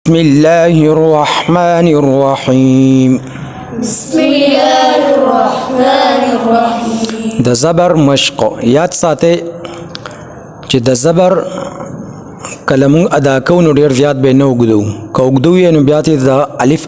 بسم الله الرحمن الرحیم. بسم الله الرحمن الرحیم. د زبر مشق یاد ساته چې د زبر کلمون ادا کو نو ډیر زیات به نه وګدو کوګدو یې نو بیا ته د الف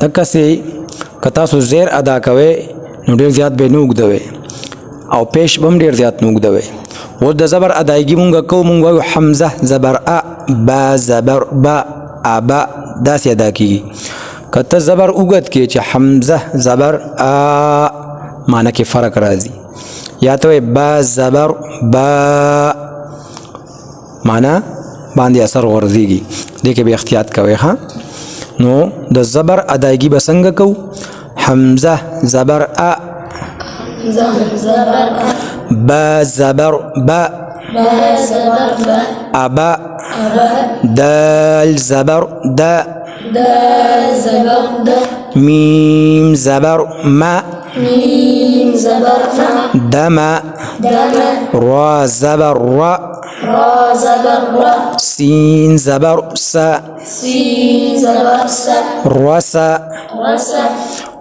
دغه سه کتا سو زیر ادا کوي نو ډیر زیات به نه وګدوي او پیش بم ډیر زیات نه وګدوي و د زبر ادایګي مونږ کو مونږ وایو حمزه زبر ا با زبر با ابا داسې ادا کیږي کته زبر وګد کې چې حمزه زبر ا معنی کې فرق راځي یا ته با زبر با معنی باندې اثر ورځيږي دې کې به احتیاط کوئ ها نو د زبر ادایګي بسنګ کو حمزه زبر ا زبر با زبر با زبر با ابا دال زبر دا زبر د ميم زبر ما ميم زبر ما دم دم را زبر را را زبر را سين زبر سا سين زبر س رسا رس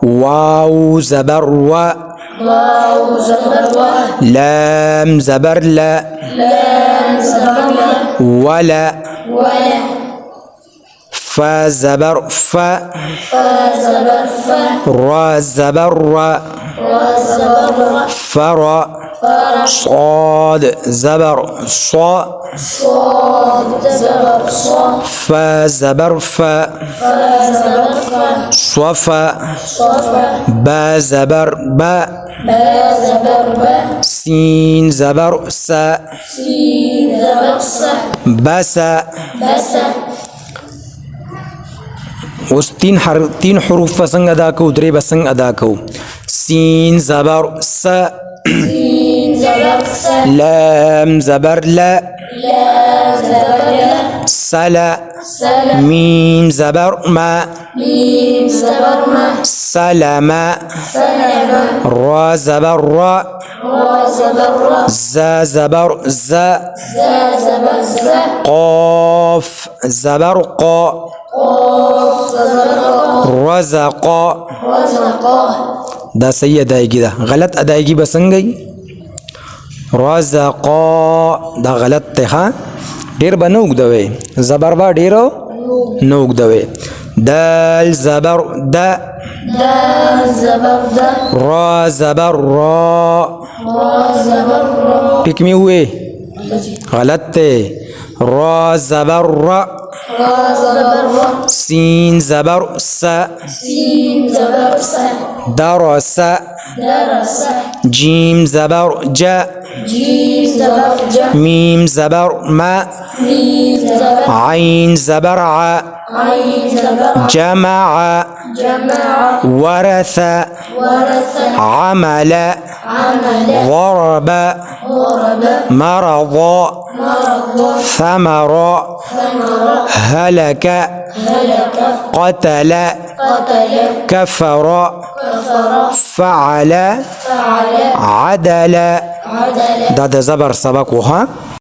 واو زبر وا واو زبر و لام زبر لا لام زبر لا ولا ولا فا زبر فا فا زبر فا را زبر را را زبر را فرا فرا صاد زبر صا صاد زبر صا فا زبر فا فا زبر فا صفا صفا با زبر با با زبر با سين زبر سا سين زبر س بسا بس اوس تین حروف پسنگ ادا کو درې بسنگ ادا کو سين زبر س سين زبر س لام زبر لا لام زبر لا سلا سلام ميم زبر ما ميم زبر ما سلما سلام را زبر را را زبر را زا زبر زا زا زبر زا قاف زبر قا قاف زبر قا رزقا رزقا دا صحیح ادائیگی دا غلط ادائیگی بسنگی رزقا دا غلط تے ہاں ډیر به نه اوږدوئ زبر به ډیرو نه اوږدوئ دال زبر دا دا زبر دا را زبر را را زبر را ټیک می ہوئے غلط تے را زبر را را زبر را سین زبر سا سين زبر س درس درس جیم زبر جا جيم زبر ج ميم زبر ما ميم زبر عين زبر ع عين زبر جمع جمع ورث ورث عمل عمل ضرب ضرب مرض مرض ثمر ثمر هلك هلك قتل قتل كفر كفر فعل فعل عدل عدل دا د زبر سبق وها